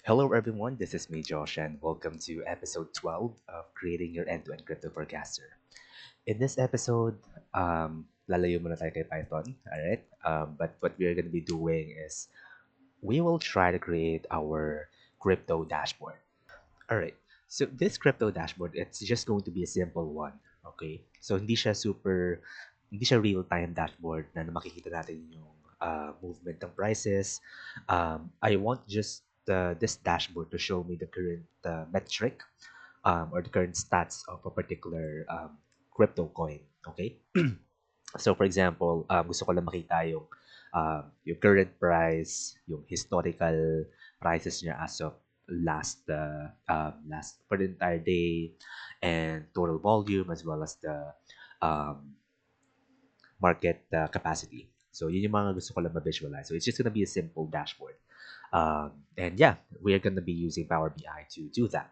Hello, everyone. This is me, Josh, and welcome to episode 12 of Creating Your End-to-End Crypto Forecaster. In this episode, lalayo muna tayo kay Python, alright? But what we're going to be doing is we will try to create our crypto dashboard. Alright, so this crypto dashboard, it's just going to be a simple one, okay? So hindi siya real-time dashboard na makikita natin yung movement ng prices. I want just this dashboard to show me the current metric or the current stats of a particular crypto coin, okay? So for example, gusto ko lang makita yung current price, yung historical prices niya as of last for the entire day, and total volume as well as the um, market capacity. So yun yung mga gusto ko lang ma-visualize. So it's just gonna be a simple dashboard. And yeah, we are gonna be using Power BI to do that.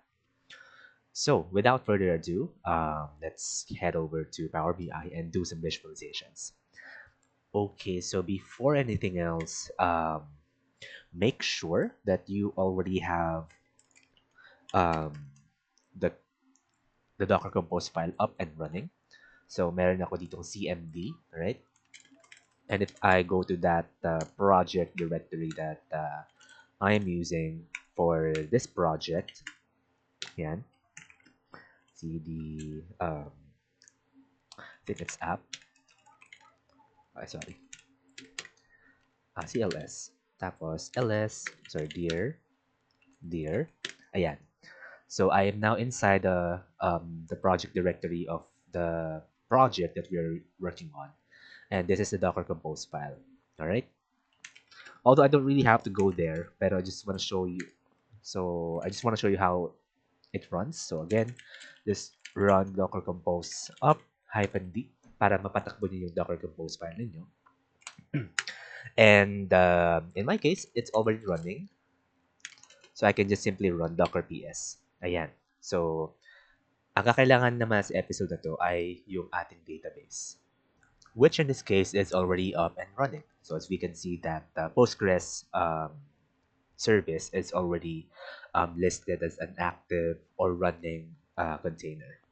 So without further ado, let's head over to Power BI and do some visualizations. Okay, so before anything else, make sure that you already have um, the, the Docker Compose file up and running. So meron ako ditong CMD, right? And if I go to that project directory that I'm using for this project, yan, cd, I think it's app, sorry, CLS, tapos ls, sorry, dir, ayan. So I am now inside the project directory of the project that we're working on. And this is the Docker Compose file. All right. Although I don't really have to go there, but I just want to show you. So I just want to show you how it runs. So again, just run Docker Compose up -d para mapatakbo niyo yung Docker Compose file ninyo. And in my case, it's already running. So I can just simply run docker ps. Ayan. So ang kakailangan naman sa episode na to ay yung ating database, which in this case is already up and running. So as we can see that Postgres service is already listed as an active or running container.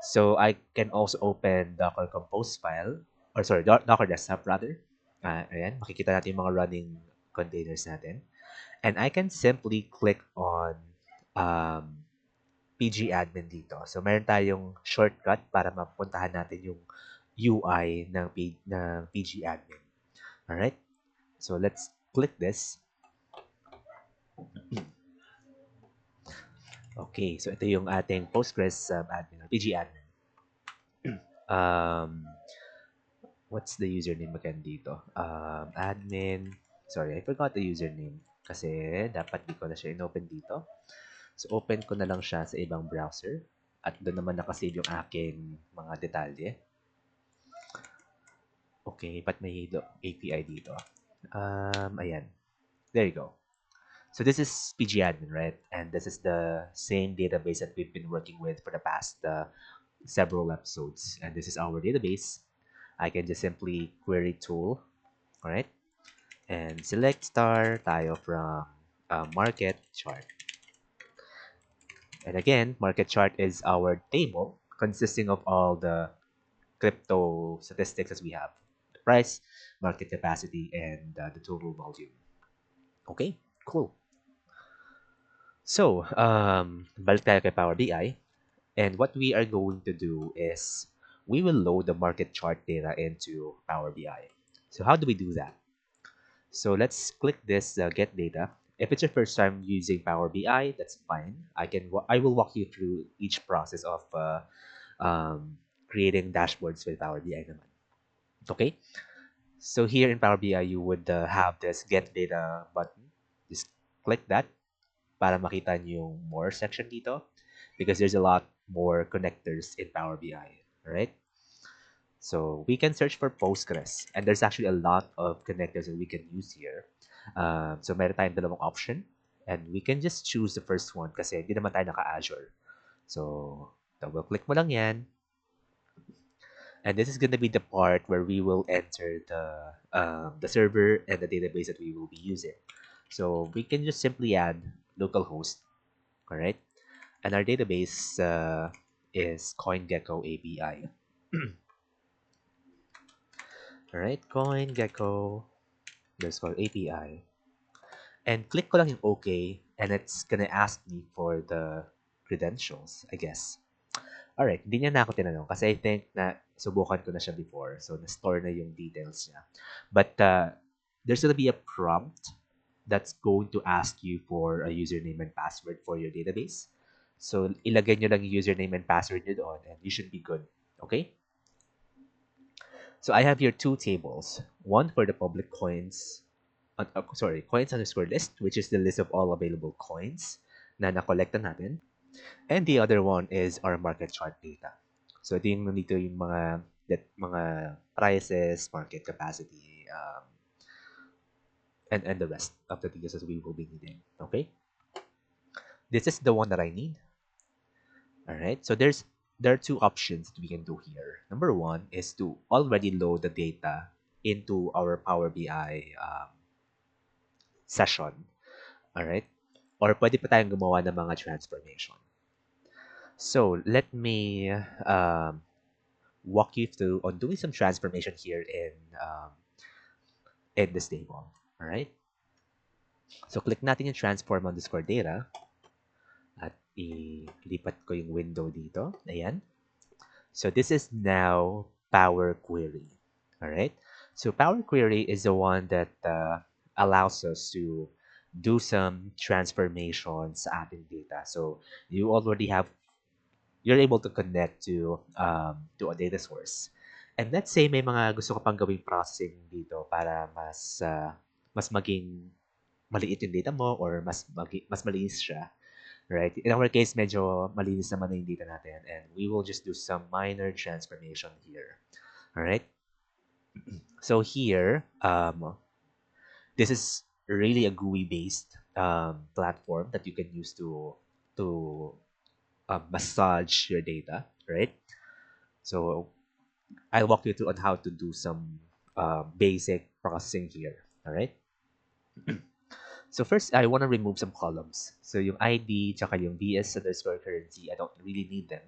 So I can also open Docker Compose file, or sorry, Docker Desktop rather. Ayan, makikita natin yung mga running containers natin. And I can simply click on um, pgadmin dito. So, meron tayong shortcut para mapuntahan natin yung UI ng pgadmin. Alright? So, let's click this. Okay, so ito yung ating Postgres admin, pgadmin. Um, what's the username again dito? Admin, sorry, I forgot the username kasi dapat di ko na siya in-open dito. So, open ko na lang siya sa ibang browser at doon naman nakasave yung aking mga detalye. Okay, ba't may API dito? Ayan. There you go. So this is pgadmin, right? And this is the same database that we've been working with for the past several episodes. And this is our database. I can just simply query tool, all right? And select star tayo from market chart. And again, market chart is our table consisting of all the crypto statistics as we have. The price, market capacity, and the total volume. Okay, cool. So, balik tayo kay Power BI. And what we are going to do is we will load the market chart data into Power BI. So how do we do that? So let's click this get data. If it's your first time using Power BI, that's fine. I will walk you through each process of creating dashboards with Power BI naman. Okay. So here in Power BI, you would have this get data button. Just click that para makita niyo yung more section dito because there's a lot more connectors in Power BI, right? So we can search for Postgres and there's actually a lot of connectors that we can use here. So meron tayong dalawang option and we can just choose the first one kasi hindi naman tayo naka-Azure. So double click mo lang yan. And this is going to be the part where we will enter the server and the database that we will be using. So we can just simply add localhost, all right? And our database is CoinGecko API. All right, CoinGecko underscore API. And click ko lang yung OK, and it's gonna ask me for the credentials, I guess. Alright, hindi niya na ako tinanong kasi I think na subukan ko na siya before. So, na-store na yung details niya. But there's gonna be a prompt that's going to ask you for a username and password for your database. So, ilagay nyo lang yung username and password nyo doon and you should be good. Okay? So, I have here two tables. One for the public coins, coins underscore list, which is the list of all available coins na nakolekta natin. And the other one is our market chart data. So ito yung nandito yung mga prices, market capacity, and the rest of the details that we will be needing. Okay, this is the one that I need. All right, so there are two options that we can do here. Number one is to already load the data into our Power BI session. All right, or pwede pa tayong gumawa ng mga transformation. So let me walk you through on doing some transformation here in this table. All right. So click natin yung transform underscore data at ilipat ko yung window dito. Ayan. So this is now Power Query. All right. So Power Query is the one that allows us to do some transformations sa ating data. So you already have you're able to connect to a data source. And let's say may mga gusto ka pang gawing processing dito para mas maging maliit yung data mo or mas malinis siya, right? In our case, medyo malinis naman na yung data natin and we will just do some minor transformation here. All right? So here, this is really a GUI-based platform that you can use to massage your data, right? So I'll walk you through on how to do some basic processing here. All right. So first, I want to remove some columns. So yung ID, tsaka yung VS underscore currency, I don't really need them,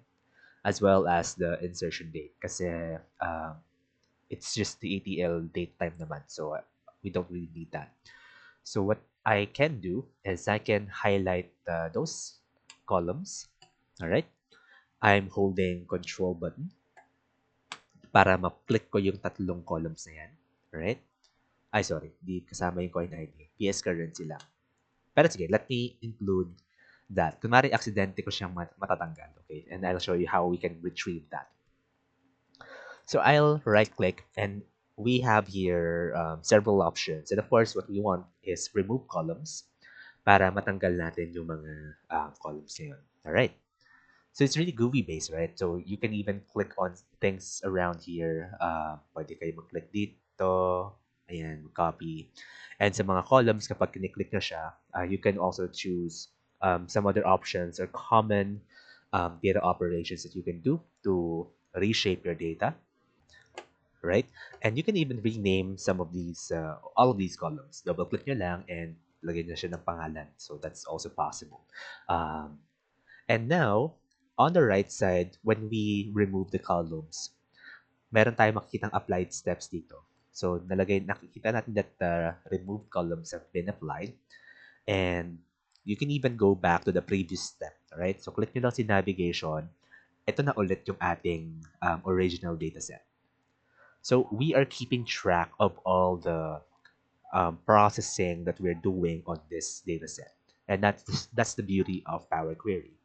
as well as the insertion date, kasi it's just the ATL date time naman, so we don't really need that. So what I can do is I can highlight those columns. All right. I'm holding Control button para ma-click ko yung tatlong columns na yan. Alright? Ay, sorry. Di kasama yung coin ID. PS currency lang. Pero sige, let me include that. Kunwari, aksidente ko siyang matatanggal. Okay? And I'll show you how we can retrieve that. So I'll right-click and we have here several options. And of course, what we want is remove columns para matanggal natin yung mga columns na yun. Alright? So it's really GUI based, right? So you can even click on things around here. Pwede kayo mag-click dito. Ayan, copy. And sa mga columns, kapag kiniklik na siya, you can also choose some other options or common data operations that you can do to reshape your data, right? And you can even rename some of these, all of these columns. Double-click nyo lang and lagyan nyo siya ng pangalan. So that's also possible. And now, on the right side, when we remove the columns, meron tayong makikitang applied steps dito. So, nakikita natin that the removed columns have been applied. And you can even go back to the previous step, right? So, click nyo lang si navigation. Ito na ulit yung ating original dataset. So, we are keeping track of all the processing that we're doing on this dataset. And that's the beauty of Power Query.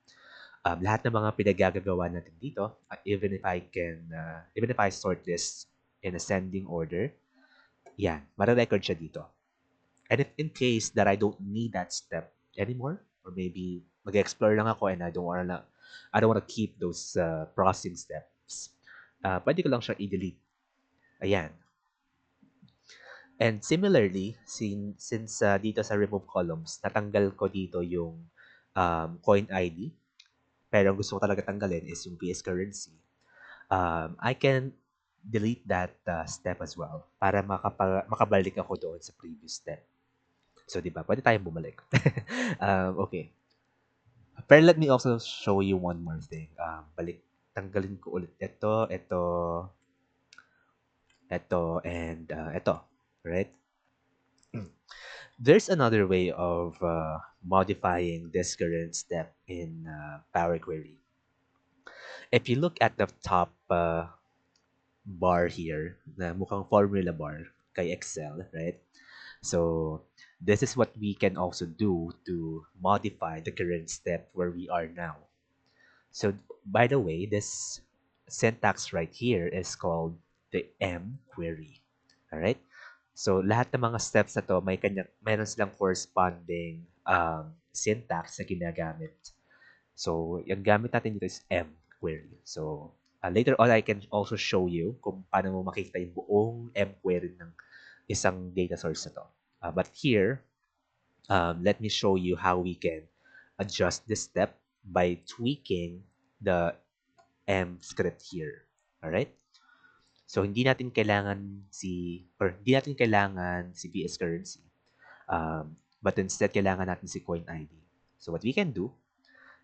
Lahat ng mga pinagagagawa natin dito, even if I sort this in ascending order, yan, mare-record siya dito. And if in case that I don't need that step anymore, or maybe mag-explore lang ako and I don't want to keep those processing steps, pwede ko lang siya i-delete. Ayan. And similarly, since dito sa remove columns, natanggal ko dito yung coin ID, pero ang gusto ko talaga tanggalin is yung PS currency. I can delete that step as well para makabalik ako doon sa previous step. So, di ba? Pwede tayong bumalik. Okay. Pero let me also show you one more thing. Tanggalin ko ulit and ito. Right? There's another way of modifying this current step in Power Query. If you look at the top bar here, na mukhang formula bar kay Excel, right? So this is what we can also do to modify the current step where we are now. So by the way, this syntax right here is called the M query. All right? So lahat ng mga steps na to meron silang corresponding syntax na ginagamit. So yung gamit natin dito is M query. So later on I can also show you kung paano mo makikita yung buong M query ng isang data source na to. But here, let me show you how we can adjust this step by tweaking the M script here. Alright? So, hindi natin kailangan si PS currency. But instead, kailangan natin si coin ID. So, what we can do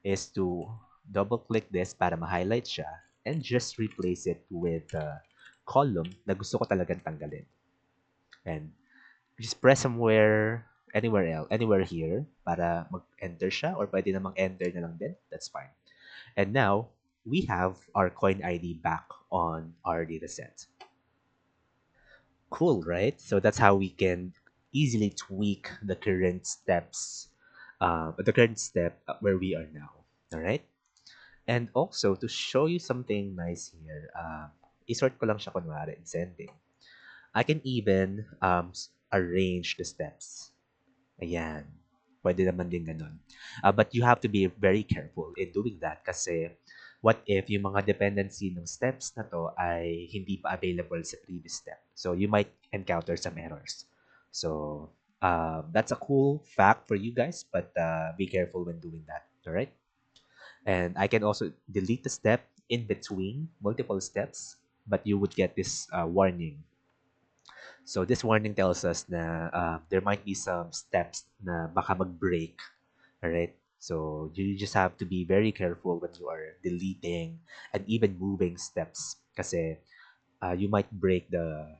is to double-click this para ma-highlight siya and just replace it with the column na gusto ko talagang tanggalin. And just press anywhere here para mag-enter siya or pwede namang enter na lang din. That's fine. And now, we have our coin ID back on our dataset. Cool, right? So that's how we can easily tweak the current step where we are now. All right? And also, to show you something nice here, isort ko lang siya kunwari in sending. I can even arrange the steps. Ayan. Pwede naman din ganun. But you have to be very careful in doing that kasi what if yung mga dependency ng steps na to ay hindi pa available sa previous step. So you might encounter some errors. So that's a cool fact for you guys, but be careful when doing that. All right? And I can also delete the step in between multiple steps, but you would get this warning. So this warning tells us na there might be some steps na baka mag-break. Alright? So you just have to be very careful when you are deleting and even moving steps kasi you might break the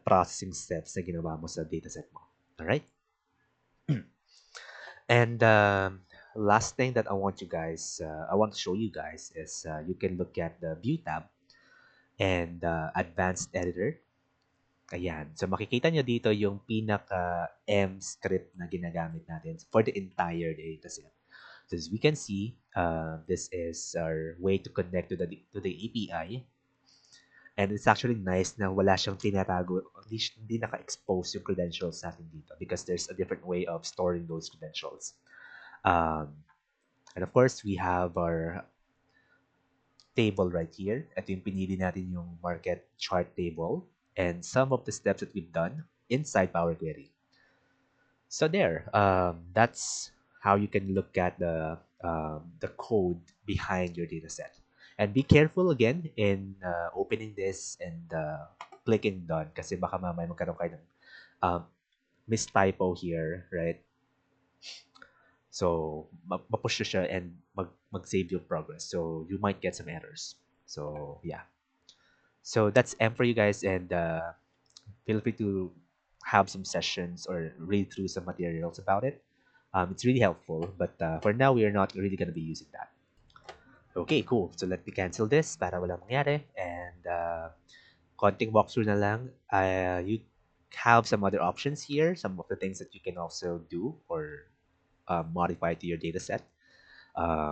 processing steps na ginawa mo sa dataset mo. Alright? And last thing that I want to show you guys is you can look at the view tab and advanced editor. Ayan. So makikita nyo dito yung pinaka-M script na ginagamit natin for the entire dataset. So as we can see, this is our way to connect to the API. And it's actually nice na wala siyang tinatago, hindi naka-expose yung credentials natin dito because there's a different way of storing those credentials. And of course, we have our table right here. Ito yung pinili natin yung market chart table and some of the steps that we've done inside Power Query. So there, that's how you can look at the code behind your data set. And be careful again in opening this and clicking done kasi baka mamaya magkaroon kayo ng mistypo here, right? So, mapush siya and mag-save your progress. So, you might get some errors. So, yeah. So, that's M for you guys and feel free to have some sessions or read through some materials about it. It's really helpful, but for now, we are not really going to be using that. Okay, cool. So let me cancel this para walang mangyari. And konting walkthrough na lang. You have some other options here, some of the things that you can also do or modify to your data set.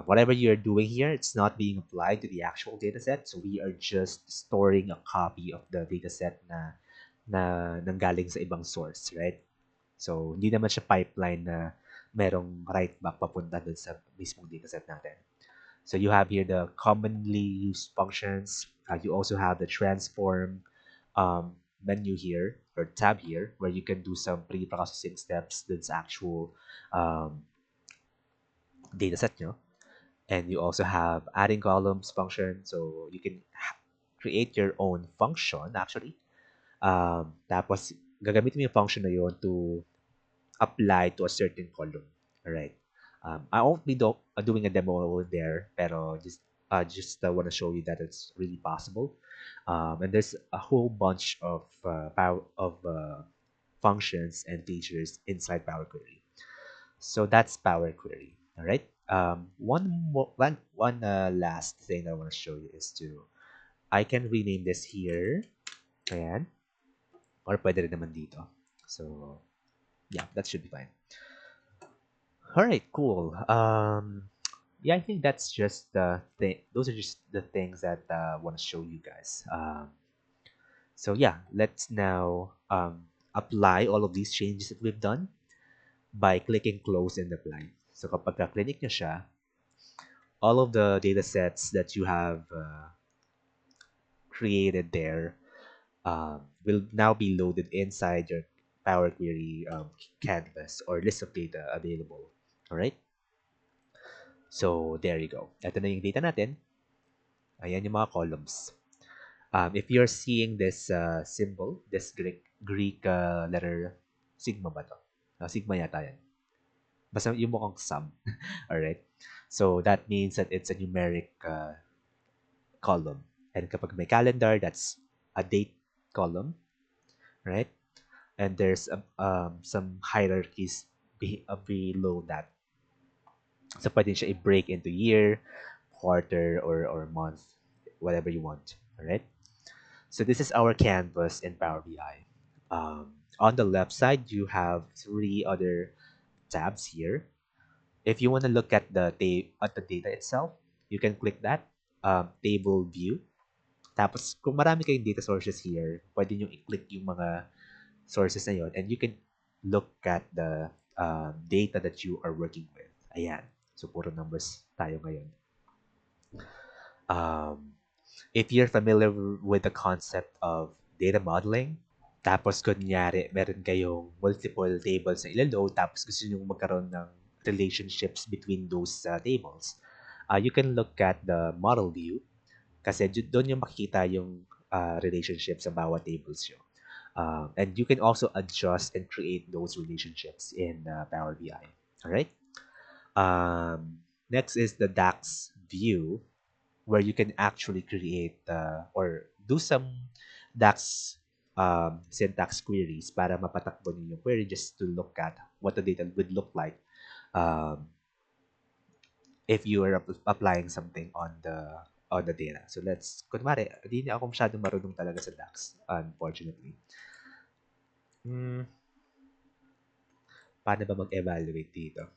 Whatever you're doing here, it's not being applied to the actual data set. So we are just storing a copy of the data set na nanggaling sa ibang source, right? So, hindi naman siya pipeline na merong write back papunta dun sa mismong dataset natin. So, you have here the commonly used functions. You also have the transform menu here or tab here where you can do some pre-processing steps dun sa actual dataset nyo. And you also have adding columns function. So, you can create your own function actually. Tapos, gagamitin mo yung function na yun to apply to a certain column. All right. I won't be doing a demo there, pero just want to show you that it's really possible. And there's a whole bunch of functions and features inside Power Query. So that's Power Query. All right. One last thing I want to show you is I can rename this here. Ayan. Or pwede rin naman dito. So yeah, that should be fine. All right, cool. Yeah, I think that's just the thing. Those are just the things that I want to show you guys. So yeah, let's now apply all of these changes that we've done by clicking close and apply. So kapag ka-click nyo siya, all of the data sets that you have created there will now be loaded inside your Power Query canvas or list of data available. All right. So there you go. Ito na yung data natin. Ayan yung mga columns. If you're seeing this symbol, this Greek letter, sigma ba to? Sigma yata yan. Basta yung mukhang sum. Alright? So that means that it's a numeric column. And kapag may calendar, that's a date column. Right? And there's some hierarchies below that. So pwede siya i-break into year, quarter, or month, whatever you want. Alright? So this is our canvas in Power BI. On the left side, you have three other tabs here. If you want to look at the data itself, you can click that table view. Tapos kung marami kayong data sources here, pwede nyo i-click yung mga sources na yun, and you can look at the data that you are working with. Ayan. So puro numbers tayo ngayon. If you're familiar with the concept of data modeling, tapos kunyari, meron kayong multiple tables na ilaload, tapos gusto nyo magkaroon ng relationships between those tables, you can look at the model view kasi doon yung makikita yung relationships sa bawat tables nyo. And you can also adjust and create those relationships in Power BI. All right. Next is the DAX view, where you can actually create or do some DAX syntax queries para mapatakbo niyo yung query just to look at what the data would look like if you are applying something on the data. So let's, kunwari, hindi ako masyadong marunong talaga sa DAX, unfortunately. Paano ba mag-evaluate dito?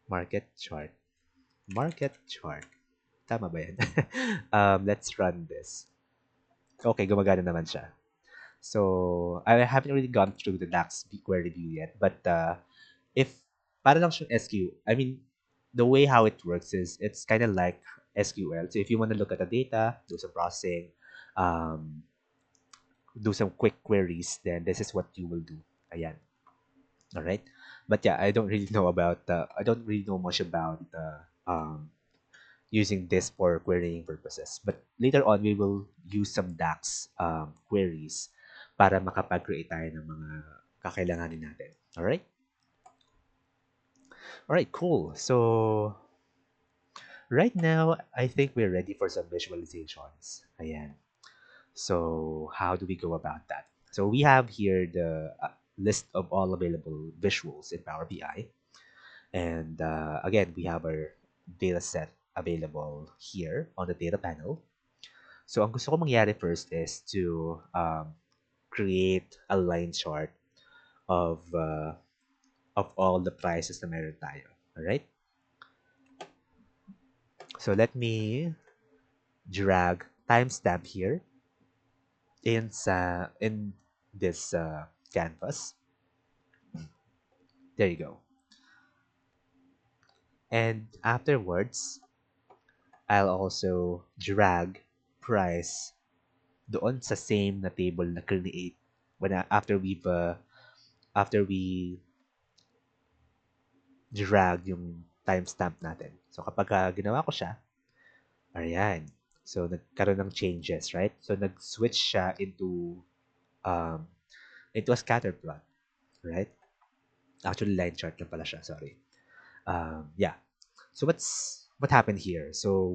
Market chart. Tama ba yan? Let's run this. Okay, gumagana naman siya. So, I haven't really gone through the DAX query view yet, but if para lang siyang I mean, the way how it works is it's kind of like SQL. So if you want to look at the data, do some processing, do some quick queries, then this is what you will do. Ayan. All right. But yeah, I don't really know much about using this for querying purposes. But later on, we will use some DAX queries para makapag-create tayo ng mga kakailanganin natin. Alright? Alright, cool. So, right now, I think we're ready for some visualizations. Ayan. So, how do we go about that? So, we have here the list of all available visuals in Power BI. And again, we have our data set available here on the data panel. So, ang gusto ko mangyari first is to create a line chart of all the prices na meron tayo. Alright? So, let me drag timestamp here in this canvas. There you go. And afterwards, I'll also drag price doon sa same na table na create after we drag yung timestamp natin. So kapag ginawa ko siya, ayan. So nagkaroon ng changes, right? So nag-switch siya into a scatter plot, right? Actually, line chart lang pala siya, sorry. Yeah. So what happened here? So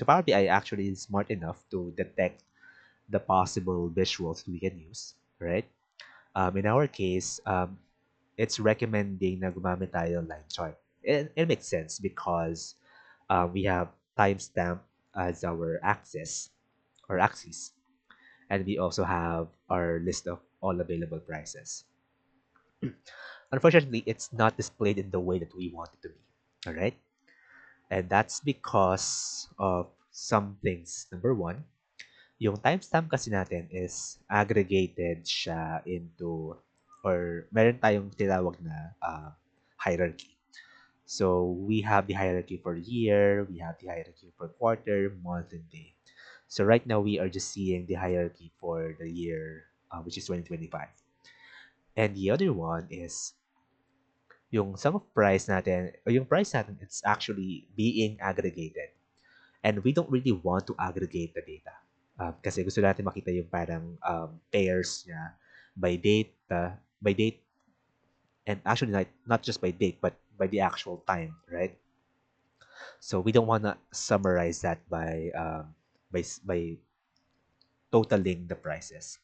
Power BI actually is smart enough to detect the possible visuals we can use, right? In our case, it's recommending na gumamit tayo ng line chart. It makes sense because we have timestamp as our axis, and we also have our list of all available prices. Unfortunately, it's not displayed in the way that we want it to be. All right, and that's because of some things. Number one, yung timestamp kasi natin is aggregated siya into, or meron tayong tinawag na hierarchy. So we have the hierarchy for year, we have the hierarchy for quarter, month, and day. So right now we are just seeing the hierarchy for the year, which is 2025. And the other one is yung sum of price natin, o yung price natin, it's actually being aggregated. And we don't really want to aggregate the data. Kasi gusto natin makita yung parang pairs niya by date, and actually not just by date, but by the actual time, right? So we don't want to summarize that by totaling the prices.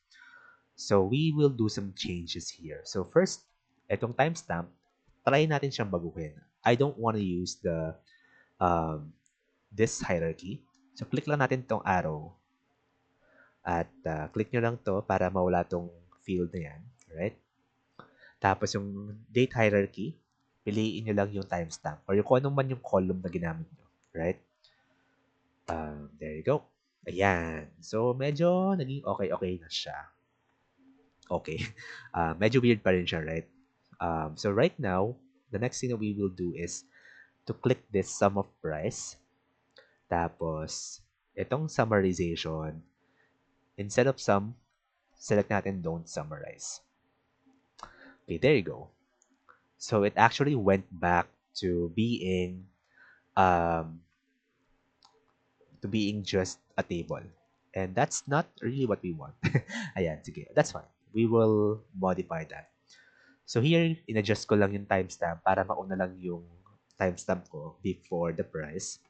So we will do some changes here. So first, itong timestamp, try natin siyang baguhin. I don't want to use the um, this hierarchy. So click lang natin tong arrow at click nyo lang to para mawala tong field na yan. Right? Tapos yung date hierarchy, piliin nyo lang yung timestamp or yung kung anong man yung column na ginamit nyo. Right? There you go. Ayan. So medyo naging okay-okay na siya. Okay. Medyo weird pa rin siya, right? So right now, the next thing that we will do is to click this sum of price. Tapos, itong summarization, instead of sum, select natin don't summarize. Okay, there you go. So it actually went back to um, being just a table. And that's not really what we want. Ayan, sige. That's fine. We will modify that. So here, in-adjust ko lang yung timestamp para mauna lang yung timestamp ko before the price.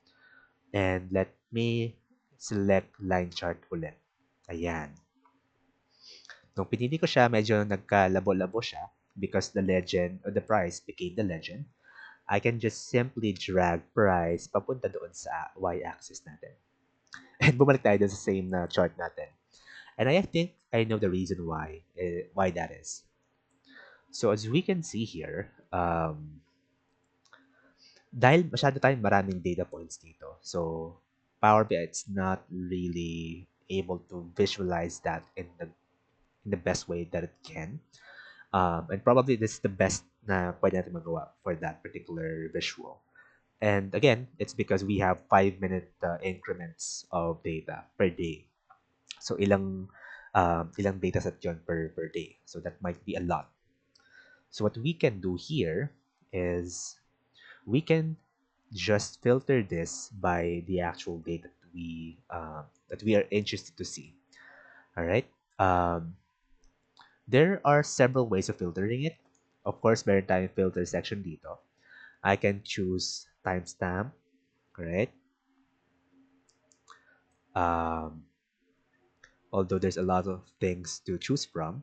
And let me select line chart ulit. Ayan. Nung pinili ko siya, medyo nagkalabo-labo siya because the legend or the price became the legend. I can just simply drag price papunta doon sa y-axis natin. And bumalik tayo dun sa same na chart natin. And I think I know the reason why that is. So as we can see here, dahil masyado tayong maraming data points dito, so Power BI it's not really able to visualize that in the best way that it can. And probably this is the best na pwede natin magawa for that particular visual. And again, it's because we have 5-minute increments of data per day. So ilang data set yun per day. So that might be a lot. So what we can do here is we can just filter this by the actual data that we are interested to see. All right. There are several ways of filtering it. Of course, meron tayong filter section dito. I can choose timestamp, right? Um, Although there's a lot of things to choose from,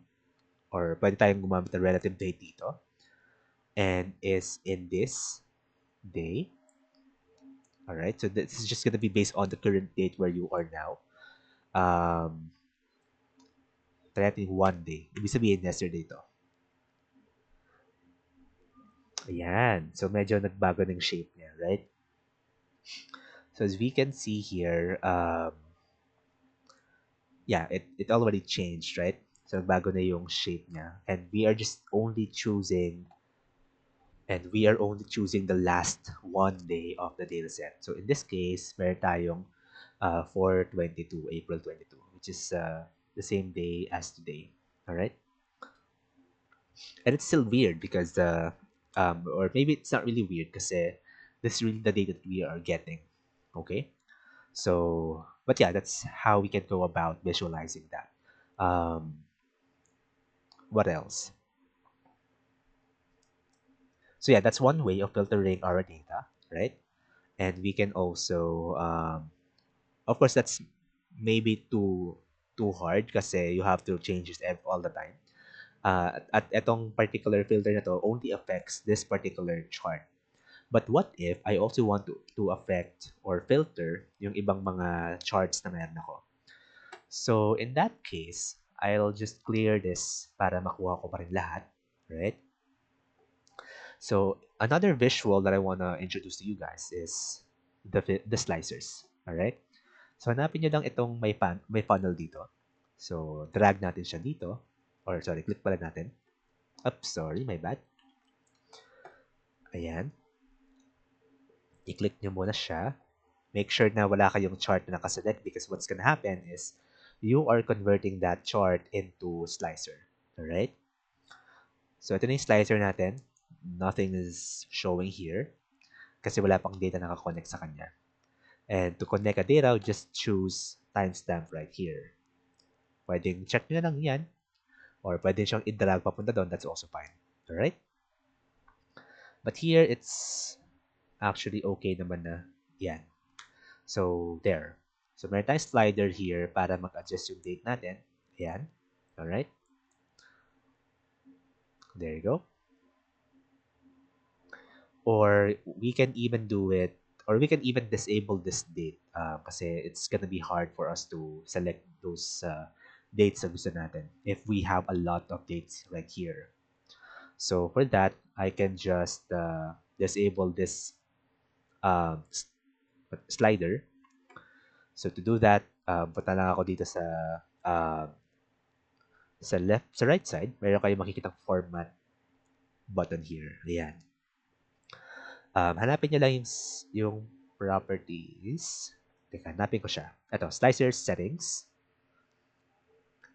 or pwede tayong gumamit ng relative date dito, and is in this day. All right, so this is just going to be based on the current date where you are now. Um, Try natin one day. Ibig sabihin, yesterday to. Ayan. So, medyo nagbago ng shape niya, right? So, as we can see here, yeah, it already changed, right? So, nagbago na yung shape niya. And we are just only choosing, the last one day of the data set. So, in this case, meron tayong 4/22, April 22, which is the same day as today. All right? And it's still weird because or maybe it's not really weird because this is really the data that we are getting. Okay? So, but yeah, that's how we can go about visualizing that. Um, What else? So yeah, that's one way of filtering our data, right? And we can also, of course, that's maybe too hard kasi you have to change it all the time. At etong particular filter na to only affects this particular chart. But what if I also want to affect or filter yung ibang mga charts na meron ako? So in that case, I'll just clear this para makuha ko pa rin lahat, right? So another visual that I want to introduce to you guys is the slicers, all right? So hanapin niyo lang itong may funnel dito. So drag natin siya dito, or sorry, click pala natin. Oops, sorry, my bad. Ayan. I-click nyo muna siya. Make sure na wala kayong chart na nakaselect because what's gonna happen is you are converting that chart into slicer. Alright? So ito na yung slicer natin. Nothing is showing here kasi wala pang data nakakonect sa kanya. And to connect a data, just choose timestamp right here. Pwedeng check nyo na lang yan or pwede siyang i-drag papunta doon. That's also fine. Alright? But here, it's actually okay naman na yan. So, there. So, meron tayong slider here para mag-adjust yung date natin. Ayan. Alright. There you go. Or we can even do it, or we can even disable this date kasi it's gonna be hard for us to select those dates na gusto natin if we have a lot of dates right here. So, for that, I can just disable this slider. So, to do that, punta lang ako dito uh, sa right side, meron kayong makikita format button here. Ayan. Hanapin nyo lang yung properties. Teka, hanapin ko siya. Ito, slicer settings.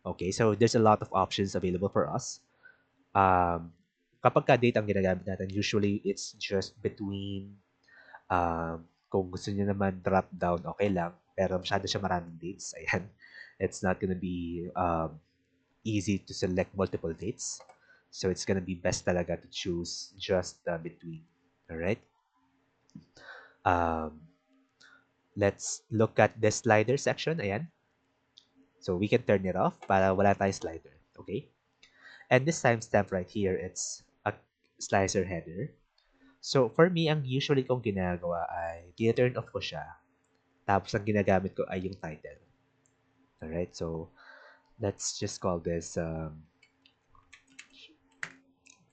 Okay, so there's a lot of options available for us. Kapag ka date ang ginagamit natin, usually it's just between, kung gusto niyo naman drop down, okay lang. Pero masyado siya maraming dates. Ayan. It's not gonna be easy to select multiple dates. So it's gonna be best talaga to choose just between. Alright? Let's look at the slider section. Ayan. So we can turn it off para wala tayong slider. Okay? And this timestamp right here, it's a slicer header. So for me, ang usually kong ginagawa ay tina-turn off ko siya. Tapos ang ginagamit ko ay yung title. Alright? So let's just call this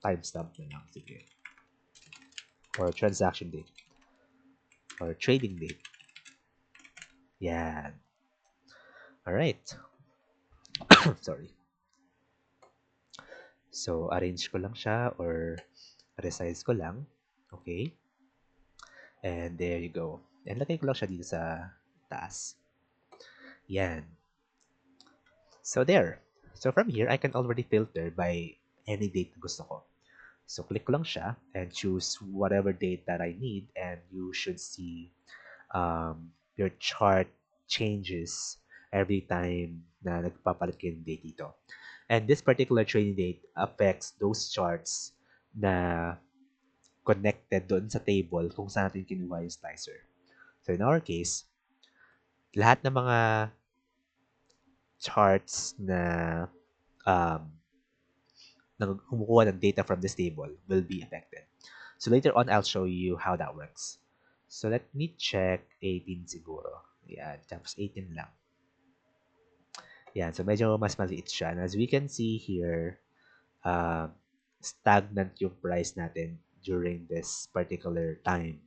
timestamp na lang. Sige. Or transaction date. Or trading date. Yan. Alright. Sorry. So, arrange ko lang siya or resize ko lang. Okay. And there you go. And lagay ko lang siya dito sa taas. Yan. So, there. So, from here, I can already filter by any date na gusto ko. So, click ko lang siya and choose whatever date that I need and you should see your chart changes every time na nagpapalit kayo ng date dito. And this particular trading date affects those charts na connected doon sa table kung saan natin kinuha yung slicer. So in our case, lahat ng mga charts na um, kumukuha ng data from this table will be affected. So later on, I'll show you how that works. So let me check 18 siguro. Yan, tapos 18 lang. Yan, so medyo mas maliit siya. And as we can see here, stagnant yung price natin during this particular time.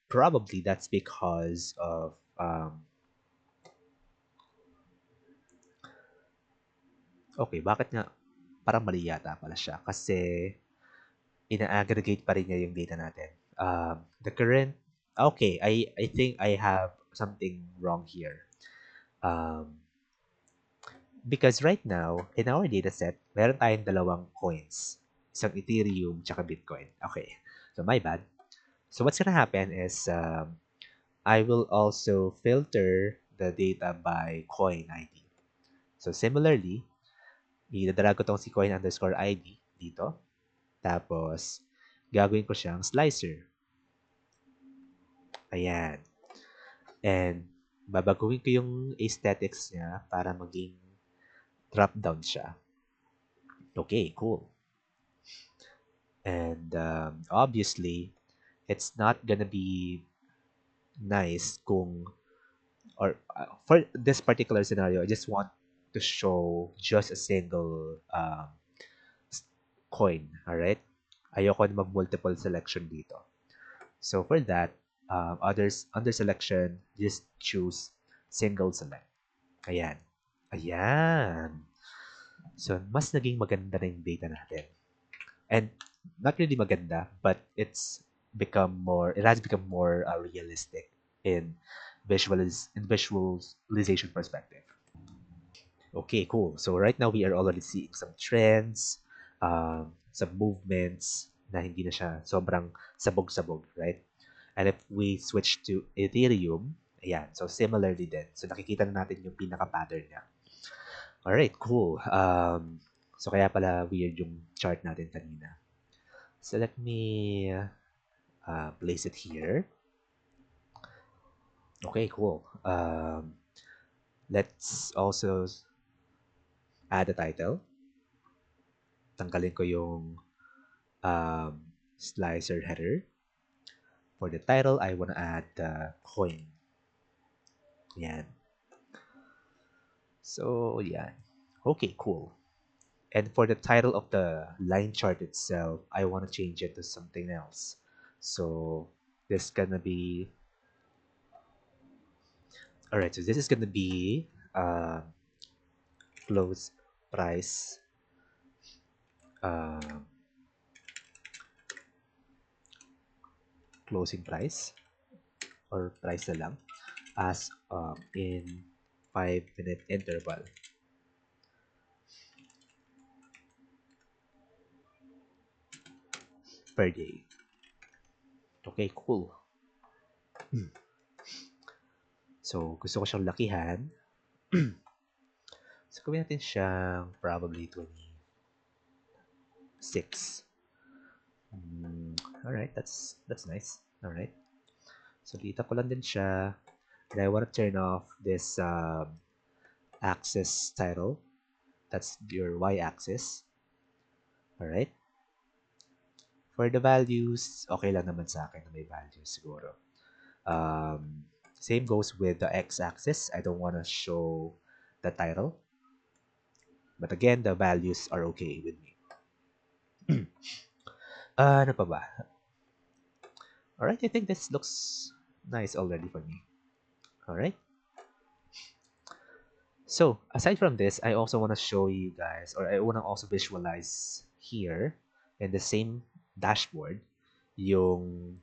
Probably that's because of okay, bakit nga parang mali yata pala siya kasi ina-aggregate pa rin niya yung data natin. The current okay, I think I have something wrong here. Because right now, in our dataset, meron tayong dalawang coins. Isang Ethereum tsaka Bitcoin. Okay. So, my bad. So, what's gonna happen is, I will also filter the data by coin ID. So, similarly, Idadrag ko tong si coin underscore ID dito. Tapos, gagawin ko siyang slicer. Ayan. And, babaguhin ko yung aesthetics niya para maging drop down siya. Okay, cool. And obviously, it's not gonna be nice kung, or for this particular scenario, I just want to show just a single coin, alright? Ayoko na mag-multiple selection dito. So for that, others under selection, just choose single select. Ayan. Ayan. So, mas naging maganda na yung data natin. And not really maganda, but it has become more realistic in visualization perspective. Okay, cool. So right now we are already seeing some trends, some movements na hindi na siya sobrang sabog-sabog, right? And if we switch to Ethereum, ayan, so similarly din. So nakikita na natin yung pinaka-pattern niya. Alright, cool. So kaya pala weird yung chart natin kanina. So let me place it here. Okay, cool. Let's also add a title. Tanggalin ko yung slicer header. For the title, I want to add coin. Yan. So, yan. Okay, cool. And for the title of the line chart itself, I want to change it to something else. So, this gonna be... Alright, so this is gonna be close price uh, closing price or price na lang as in 5-minute interval per day. Okay, cool. So, gusto ko siyang lakihan. So, gawin natin siyang probably 26. Alright, that's nice. Alright. So, dito ko lang din siya. And I want to turn off this axis title. That's your y-axis. Alright. For the values, okay lang naman sa akin na may values siguro. Same goes with the x-axis. I don't want to show the title. But again, the values are okay with me. Ano pa ba? Alright, I think this looks nice already for me. Alright. So, aside from this, I also want to show you guys, or I want to also visualize here in the same dashboard yung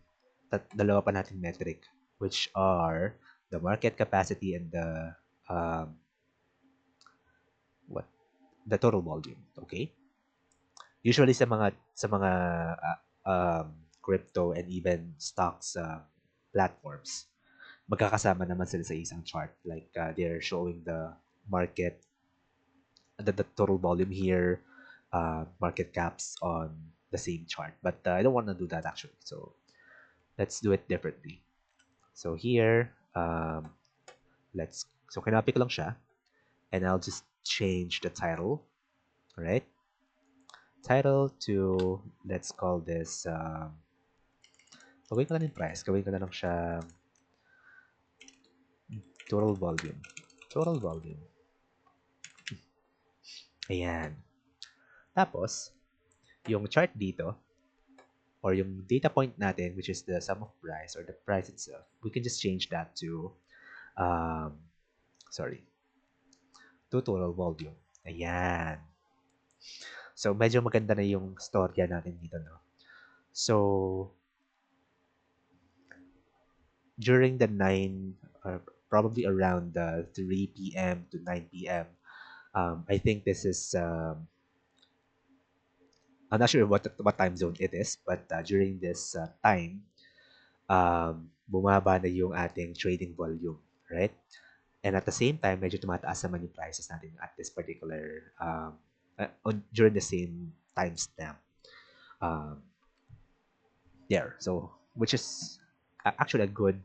dalawa pa nating metric, which are the market capacity and the what the total volume. Okay. Usually sa mga crypto and even stocks platforms, magkakasama naman sila sa isang chart. Like they're showing the market, the total volume here, market caps on the same chart. But I don't want to do that actually. So let's do it differently. So here, so kinopy ko lang siya, and I'll just change the title. All right. Title to, let's call this, gawin ko lang yung price. Gawin ko na lang siya total volume. Total volume. Ayan. Tapos, yung chart dito, or yung data point natin, which is the sum of price or the price itself, we can just change that to, to total volume. Ayan. So, medyo maganda na yung storya natin dito, no? So, during the 9, or probably around the 3 p.m. to 9 p.m., I think this is, I'm not sure what time zone it is, but during this time, bumaba na yung ating trading volume, right? And at the same time, medyo tumataas naman yung prices natin at this particular during the same timestamp. Um, there. So, which is actually a good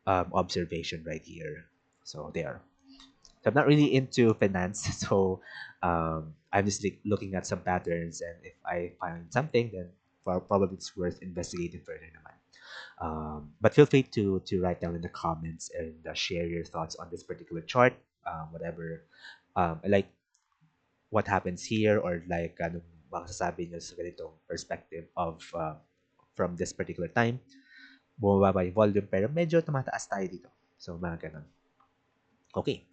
observation right here. So there. So I'm not really into finance, so I'm just like looking at some patterns, and if I find something, then probably it's worth investigating further naman. But feel free to write down in the comments and share your thoughts on this particular chart, whatever, like what happens here, or like anong masasabi niyo sa ganitong perspective of from this particular time. Bumababa yung volume pero medyo tumataas tayo dito. So mga ganun. Okay.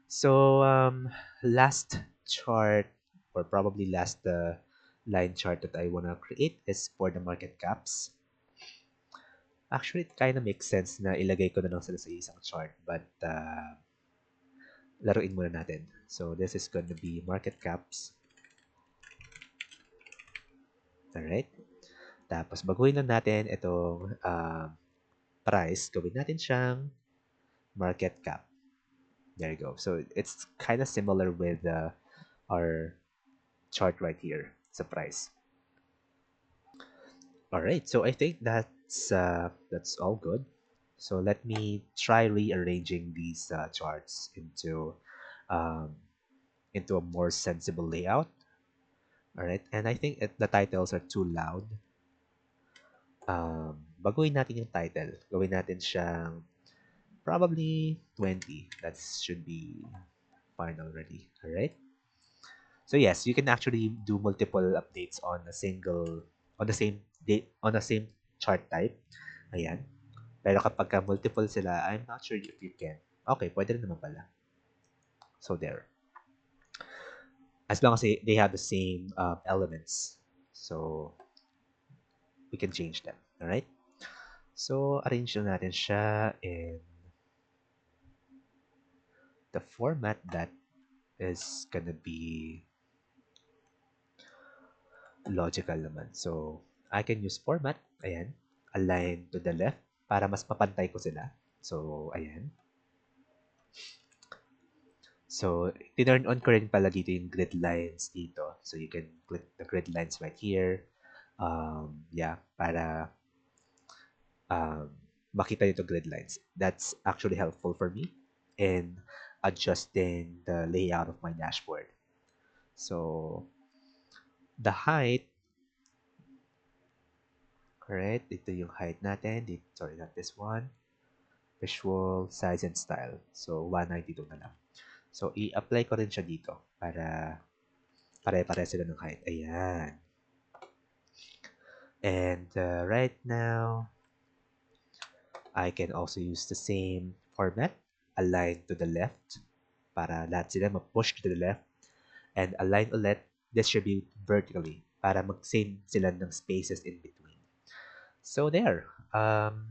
So last chart, or probably last line chart that I want to create is for the market caps. Actually, it kind of makes sense na ilagay ko na lang sila sa isang chart, but laruin muna natin. So this is going to be market caps. Alright. Tapos baguhin lang natin itong price. Gawin natin siyang market cap. There you go. So it's kind of similar with our chart right here. It's a price. All right. So I think that's all good. So let me try rearranging these charts um, into a more sensible layout. All right. And I think the titles are too loud. Baguhin natin yung title. Gawin natin siyang probably 20. That should be fine already. All right. So yes, you can actually do multiple updates on a single on the same date on the same chart type. Ayan. Pero kapag multiple sila, I'm not sure if you can. Okay, pwede rin naman pala. So there. As long as they have the same elements. So we can change them. All right? So arrange na natin siya in the format that is gonna be logical naman. So I can use format. Ayan. Align to the left para mas mapantay ko sila. So ayan. So, tinurn on ko rin pala dito yung grid lines dito. So, you can click the grid lines right here. Yeah, para um, makita nyo grid lines. That's actually helpful for me in adjusting the layout of my dashboard. So, the height, correct? Dito yung height natin. Dito, sorry, not this one. Visual, size, and style. So, 192 na lang. So, i-apply ko rin siya dito para pare-pare sila ng height. Ayan. And right now, I can also use the same format, align to the left, para lahat sila mag-push to the left, and align ulit, distribute vertically, para mag-save sila ng spaces in between. So there,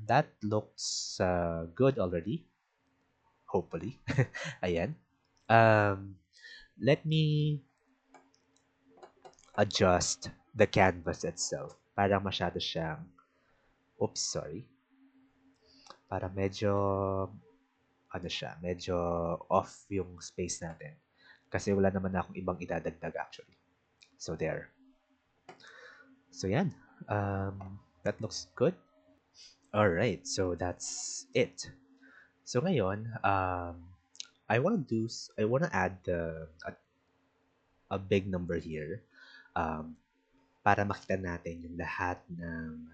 that looks good already, hopefully. Ayan. Let me adjust the canvas itself. Parang masyado siyang, oops, sorry. Para medyo ano siya, medyo off yung space natin. Kasi wala naman akong ibang idadagdag actually. So there. So yan. That looks good. Alright, so that's it. So ngayon, I wanna add a big number here para makita natin yung lahat ng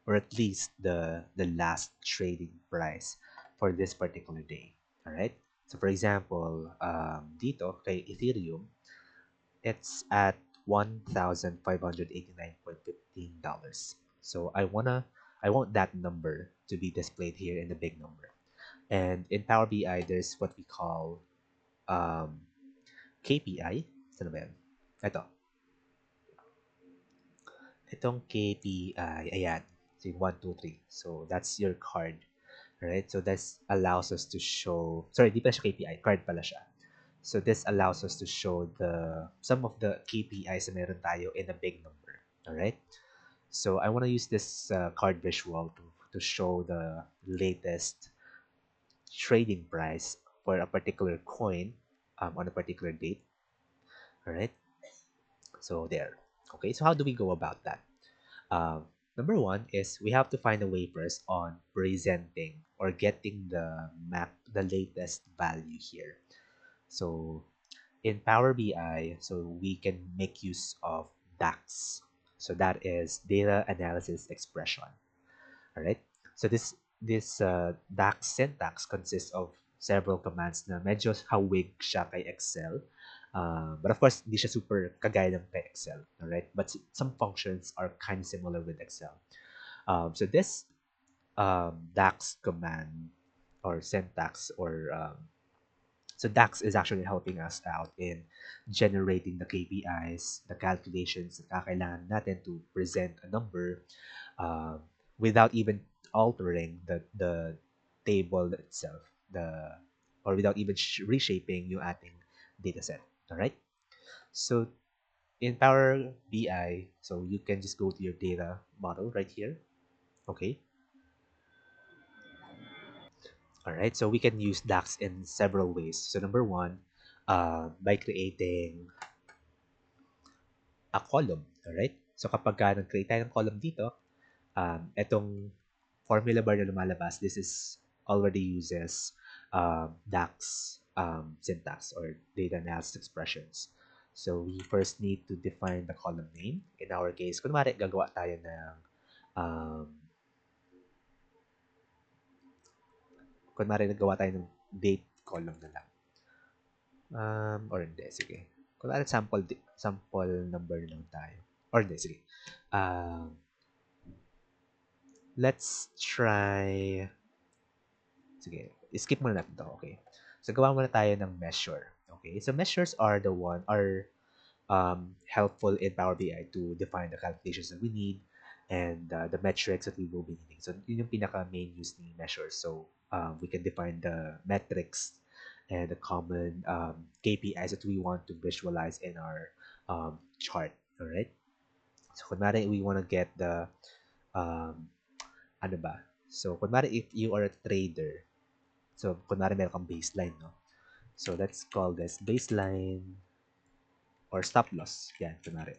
or at least the last trading price for this particular day. All right. So for example, dito kay Ethereum, it's at $1,589.15. So I want that number to be displayed here in the big number. And in Power BI, there's what we call um, KPI. Saan ba yan? Ito. Itong KPI, ayan. So, 1, 2, 3. So, that's your card. Right? So, this allows us to show, sorry, di pa siya KPI, card pala siya. So, this allows us to show some of the KPIs na meron tayo in a big number. Alright? So, I want to use this card visual to show the latest trading price for a particular coin on a particular date. All right. So there. Okay. So how do we go about that? Um, Number one is we have to find a way first on presenting or getting the latest value here. So in Power BI, so we can make use of DAX. So that is data analysis expression. All right. So this DAX syntax consists of several commands na medyo hawig siya kay Excel. But of course, hindi siya super kagaya ng kay Excel. All right. But some functions are kind of similar with Excel. So this DAX command or syntax or so DAX is actually helping us out in generating the KPIs, the calculations na kailangan natin to present a number uh, without even altering the table itself, or without even reshaping yung ating dataset. All right. So in Power BI, so you can just go to your data model right here. Okay. All right. So we can use DAX in several ways. So number one, by creating a column. Alright? So kapag nag-create tayo ng column dito, itong formula bar na lumalabas, this is already uses DAX syntax or data analysis expressions. So we first need to define the column name. In our case, kunwari gagawa tayo ng um, kunwari nagawa tayo ng date column na lang. Or hindi, sige. Kunwari sample number lang tayo. Or hindi, sige. Um, let's try, sige, skip muna natin to, okay? So, gawa muna tayo ng measure. Okay? So, measures are helpful in Power BI to define the calculations that we need and the metrics that we will be needing. So, yun yung pinaka-main use ni measures. So, we can define the metrics and the common KPIs that we want to visualize in our chart. Alright? So, kunwari, we want to get the um, ano ba? So, kunwari if you are a trader, so kunwari meron kang baseline, no? So, let's call this baseline or stop loss. Yan, kunwari.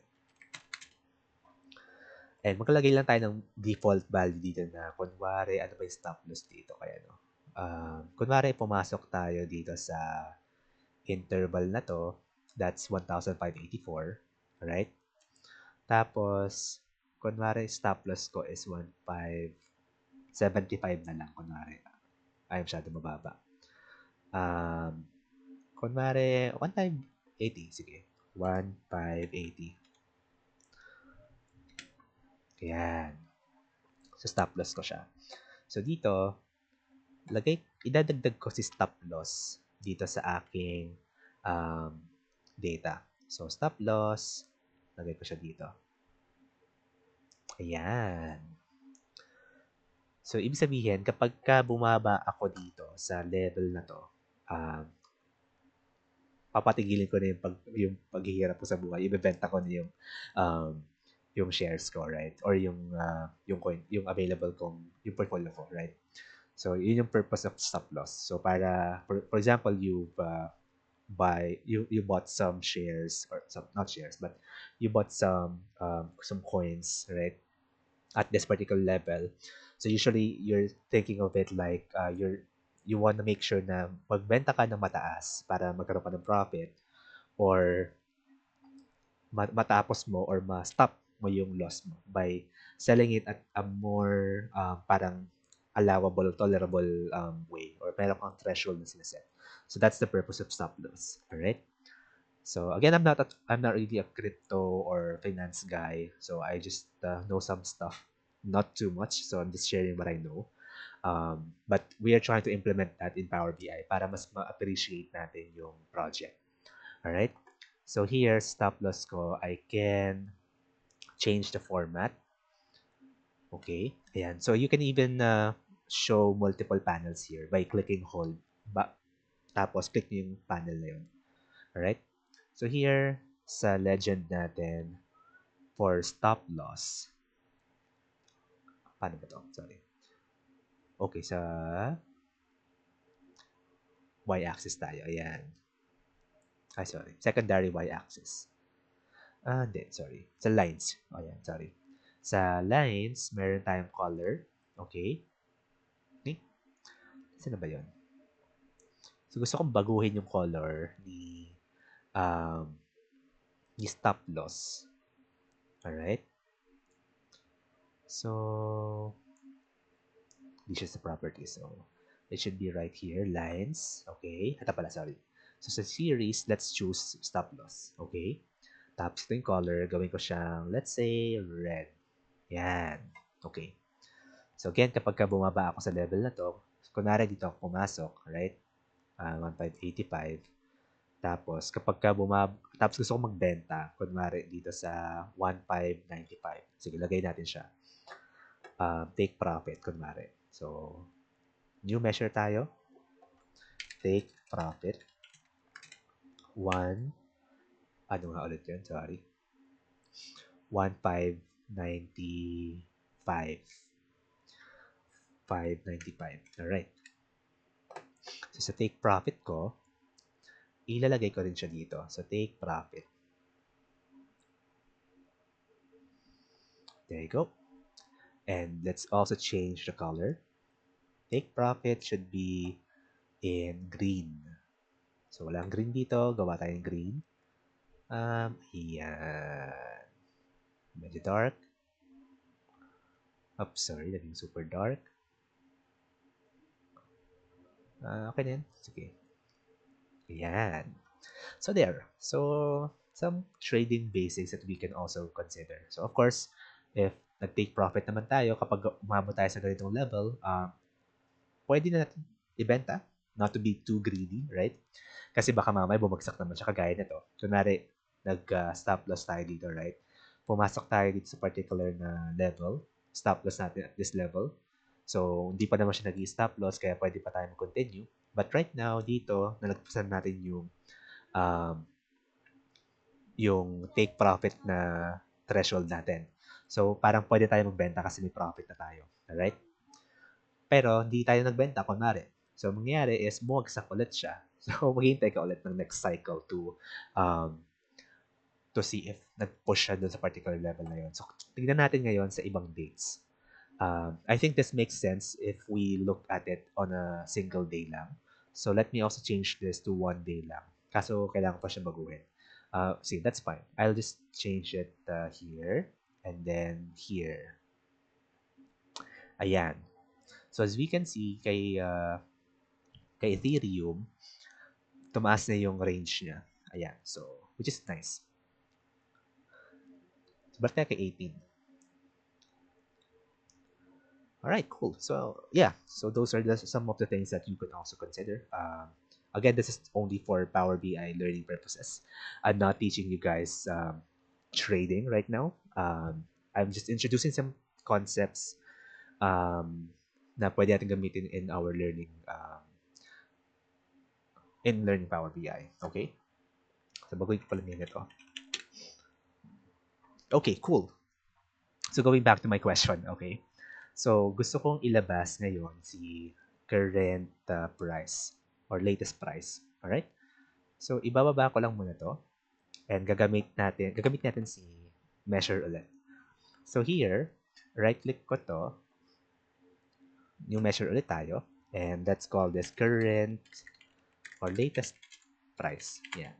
And maglalagay lang tayo ng default value dito na kunwari ano ba yung stop loss dito. Kaya, no? Kunwari pumasok tayo dito sa interval na to. That's 1,584. Alright? Tapos, kunwari stop loss ko is 1,575 na lang, kunwari. Ay, masyado mababa. Kunwari, 1,580. Sige. 1,580. Ayan. So, stop loss ko siya. So, dito, idadagdag ko si stop loss dito sa aking data. So, stop loss, lagay ko siya dito. Ayan. So, ibig sabihin, kapag ka bumaba ako dito sa level na to, papatigilin ko na yung paghihirap ko sa buhay. Ibebenta ko na yung shares ko, right? Or yung coin, yung available kong, yung portfolio ko, right? So, yun yung purpose of stop loss. So, for example, you bought some shares or some, not shares, but you bought some coins, right? At this particular level. So, usually, you're thinking of it like, you want to make sure na magbenta ka ng mataas para magkaroon ka ng profit or matapos mo or ma-stop mo yung loss mo by selling it at a more parang allowable, tolerable way or meron kang threshold na sinaset. So that's the purpose of stop loss. Alright? So again, I'm not really a crypto or finance guy. So I just know some stuff, not too much. So I'm just sharing what I know. But we are trying to implement that in Power BI para mas ma-appreciate natin yung project. Alright? So here, stop loss ko, I can change the format. Okay? Ayan. So you can even show multiple panels here by clicking hold. Tapos click nyo yung panel na yun. Alright? So here, sa legend natin, for stop loss, paano ba to? Sorry. Okay, sa y-axis tayo. Ayan. Sorry. Secondary y-axis. Hindi, sorry. Sa lines. O yan, sorry. Sa lines, meron tayong color. Okay? Okay? Saan na ba yun? So, gusto kong baguhin yung color um, ni stop loss. Alright? So, this is the property. So, it should be right here. Lines. Okay? Ito pala, sorry. So, sa series, let's choose stop loss. Okay? Tapos ito yung color. Gawin ko siyang, let's say, red. Yan. Okay. So, again, kapag bumaba ako sa level na to, kunwari dito ako pumasok, right? 1585. Tapos, tapos gusto ko magbenta, kunwari dito sa 1595. Sige, lagay natin siya. Take profit, kunwari. So, new measure tayo. Take profit. 1, ano nga ulit yun? Sorry. 1595. 595. Alright. So, sa take profit ko, ilalagay ko rin siya dito. So, take profit. There you go. And let's also change the color. Take profit should be in green. So, walang green dito. Gawa tayong green. Ayan. Medyo dark. Oops, sorry. Naging super dark. Okay din. Sige. Ayan. So, there. So, some trading basics that we can also consider. So, of course, if nag-take profit naman tayo, kapag umabot tayo sa ganitong level, pwede na natin ibenta. Not to be too greedy, right? Kasi baka mamaya bumagsak naman siya kagaya nito. Kunwari, nag-stop loss tayo dito, right? Pumasok tayo dito sa particular na level. Stop loss natin at this level. So, hindi pa naman siya nag-stop loss, kaya pwede pa tayo mag-continue. But right now, dito, nalagpasan natin um, yung take profit na threshold natin. So, parang pwede tayo magbenta kasi may profit na tayo. Alright? Pero, hindi tayo nagbenta, kunwari. So, mangyayari is, bumagsak ulit siya. So, maghihintay ka ulit ng next cycle to see if nag-push siya dun sa particular level na yun. So, tignan natin ngayon sa ibang dates. I think this makes sense if we look at it on a single day lang. So, let me also change this to 1 day lang. Kaso, kailangan pa siya baguhin. See, that's fine. I'll just change it here and then here. Ayan. So, as we can see, kay Ethereum, tumaas na yung range niya. Ayan. So, which is nice. So, ba't kaya kay 18? Alright, cool. So, yeah. So, those are some of the things that you could also consider. Again, this is only for Power BI learning purposes. I'm not teaching you guys trading right now. I'm just introducing some concepts na pwede natin gamitin in our learning in learning Power BI. Okay? So, baguhin ko pala ito. Okay, cool. So, going back to my question, okay? So, gusto kong ilabas ngayon si current price or latest price. Alright? So, ibababa ko lang muna to and gagamit natin si measure ulit. So, here, right-click ko to, new measure ulit tayo, and let's call this current or latest price. Yeah.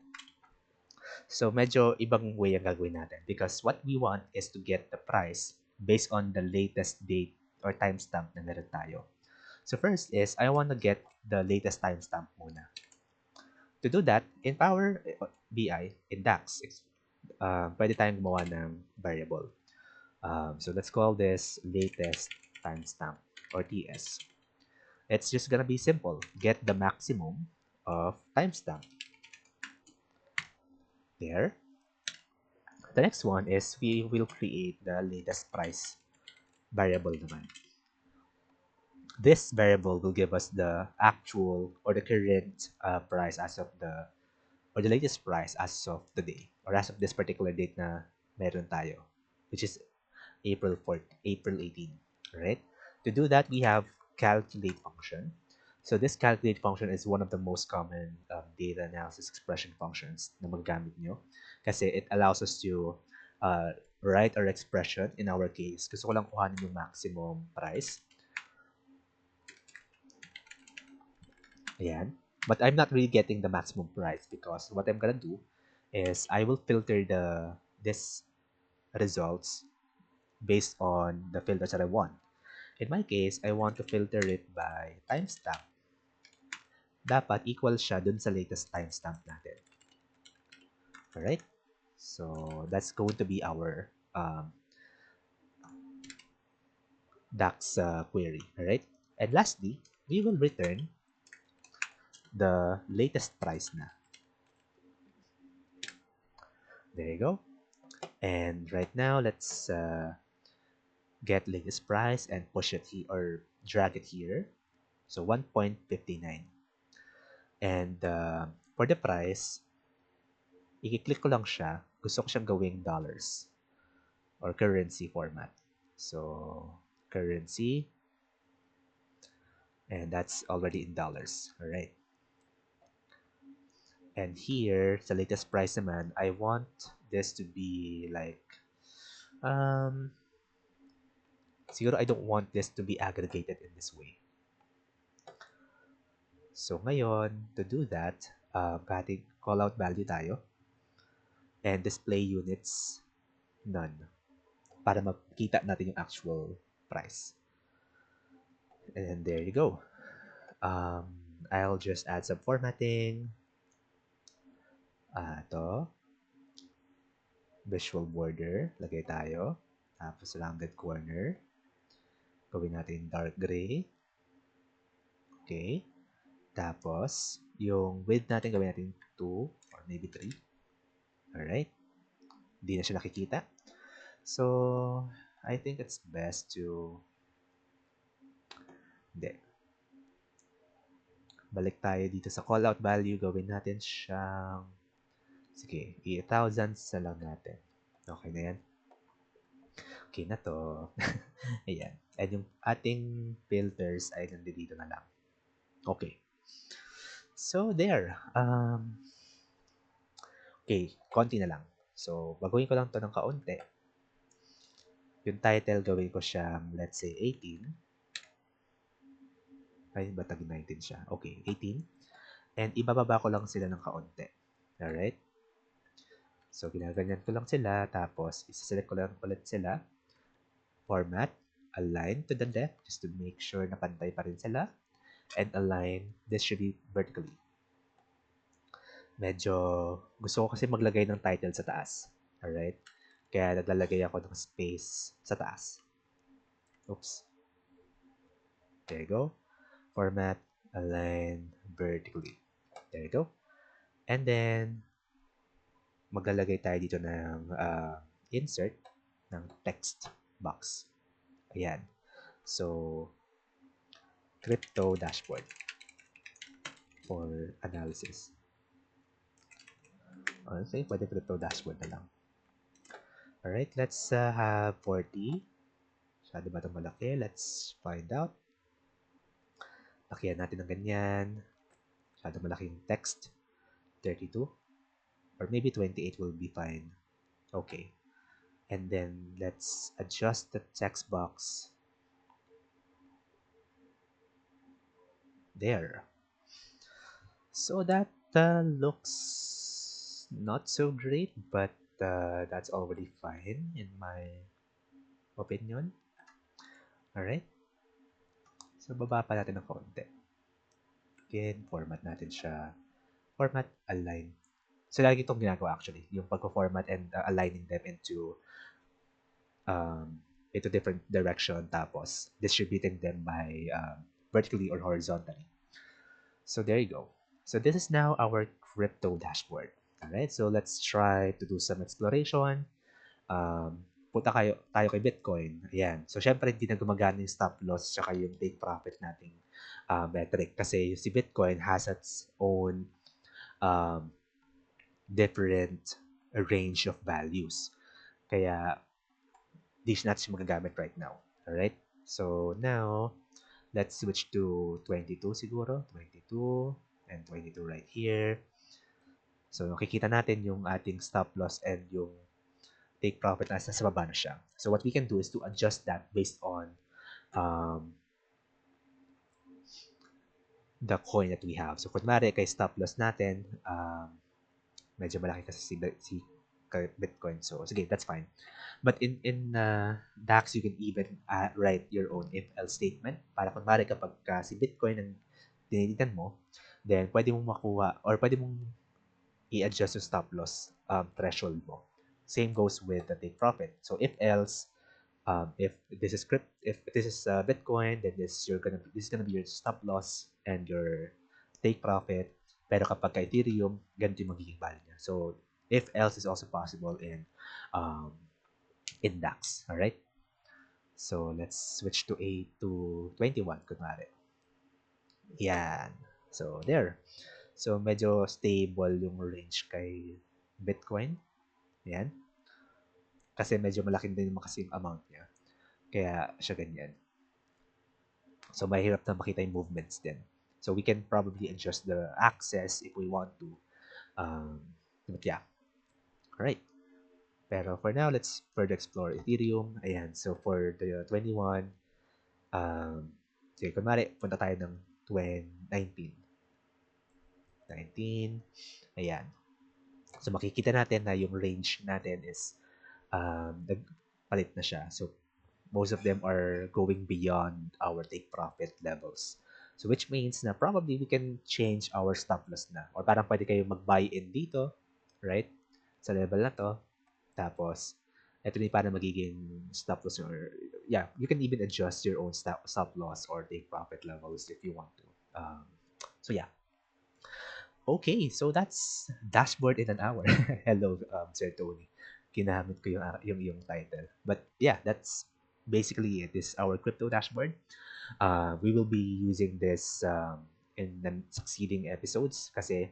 So, medyo ibang way ang gagawin natin because what we want is to get the price based on the latest date or timestamp na meron tayo. So, first is, I want to get the latest timestamp muna. To do that, in Power BI, in DAX, pwede tayong gumawa ng variable. So, let's call this latest timestamp or TS. It's just gonna be simple. Get the maximum of timestamp. There. The next one is we will create the latest price variable naman. This variable will give us the actual or the current price as of the latest price as of the day or as of this particular date na meron tayo, which is April 18. Right? To do that, we have calculate function. So this calculate function is one of the most common data analysis expression functions na magagamit nyo kasi it allows us to uh, write our expression. In our case, gusto ko lang kuhanin yung maximum price. Ayan. But I'm not really getting the maximum price because what I'm gonna do is I will filter this results based on the filters that I want. In my case, I want to filter it by timestamp. Dapat equal siya dun sa latest timestamp natin. Alright? So, that's going to be our DAX query. Alright? And lastly, we will return the latest price na. There you go. And right now, let's get latest price and push it here or drag it here. So 1.59. And for the price, i-click ko lang siya. Gusto ko siyang gawing dollars or currency format. So currency, and that's already in dollars. All right. And here, sa latest price naman, I want this to be like, siguro I don't want this to be aggregated in this way. So ngayon, to do that, kahit callout value tayo, and display units, none, para makita natin yung actual price. And there you go. I'll just add some formatting. Ito. Visual border. Lagay tayo. Tapos rounded corner. Gawin natin dark gray. Okay. Tapos, yung width natin gawin natin 2 or maybe 3. Alright. Hindi na siya nakikita. So, I think it's best to... Hindi. Balik tayo dito sa callout value. Gawin natin siyang... Sige, 1,000 na lang natin. Okay na yan. Okay na to. Ayan. And yung ating filters ay nandito na lang. Okay. So, there. Okay, konti na lang. So, baguhin ko lang to ng kaunti. Yung title, gawin ko siyang, let's say, 18. Ay, batag 19 siya. Okay, 18. And ibababa ko lang sila ng kaunti. Alright? So, ginaganyan ko lang sila. Tapos, isa-select ko lang ulit sila. Format, align to the left just to make sure na pantay pa rin sila. And align, distribute vertically. Medyo gusto ko kasi maglagay ng title sa taas. Alright? Kaya naglalagay ako ng space sa taas. Oops. There you go. Format, align vertically. There you go. And then, maglalagay tayo dito ng insert ng text box. Ayan. So, crypto dashboard for analysis. Okay, pwede crypto dashboard na lang. Alright, let's have 40. Masyado ba itong malaki? Let's find out. Lakihan natin ng ganyan. Masyado malaki yung text. 32. Or maybe 28 will be fine. Okay. And then let's adjust the text box. There. So that looks not so great, but that's already fine in my opinion. Alright. So baba pa natin ng konti. Again, format natin siya. Format, align. So lagi itong ginagawa actually. Yung pagko-format and aligning them into different direction, tapos distributing them by vertically or horizontally. So there you go. So this is now our crypto dashboard. Alright, so let's try to do some exploration. Punta tayo kay Bitcoin. Ayan. So syempre hindi na gumagana yung stop loss tsaka yung take profit nating metric kasi si Bitcoin has its own different range of values. Kaya di natin siya magagamit right now. Alright? So now, Let's switch to 22 siguro. 22 and 22 right here. So, nakikita natin yung ating stop loss and yung take profit nasa sa baba na siya. So, what we can do is to adjust that based on um, the coin that we have. So, kunwari, kay stop loss natin, medyo malaki kasi si Bitcoin. So, sige, that's fine. But in DAX, you can even write your own if-else statement. Para kunwari kapag si Bitcoin ang tinititan mo, then pwede mong makuha or pwede mong i-adjust yung stop loss threshold mo. Same goes with the take profit. So if else, if this is Bitcoin, then this is gonna be your stop loss and your take profit. Pero kapag ka Ethereum, ganito yung magiging value niya. So if else is also possible um, in DAX. All right. So let's switch to 21 kunwari. Yan. So there. So medyo stable yung range kay Bitcoin. Yan. Kasi medyo malaki din naman kasi yung amount niya. Kaya siya ganyan. So mahirap na makita yung movements din. So we can probably adjust the access if we want to. Um, but yeah. Alright. Pero for now, let's further explore Ethereum. Ayan. So for the 21, sige, kunwari, punta tayo ng 2019. 19. Ayan. So makikita natin na yung range natin is nagpalit na siya. So most of them are going beyond our take profit levels. So which means na probably we can change our stop loss na. Or parang pwede kayo mag-buy in dito, right? Sa level na to. Tapos, ito na parang magiging stop loss or yeah, you can even adjust your own stop loss or take profit levels if you want to. So yeah. Okay, so that's dashboard in an hour. Hello, Sir Tony. Ginamit ko yung title. But yeah, that's basically it. This is our crypto dashboard. We will be using this in the succeeding episodes kasi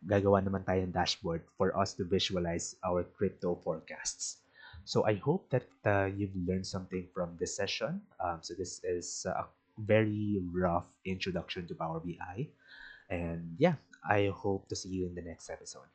gagawa naman tayong dashboard for us to visualize our crypto forecasts. So I hope that you've learned something from this session. So this is a very rough introduction to Power BI. And yeah, I hope to see you in the next episode.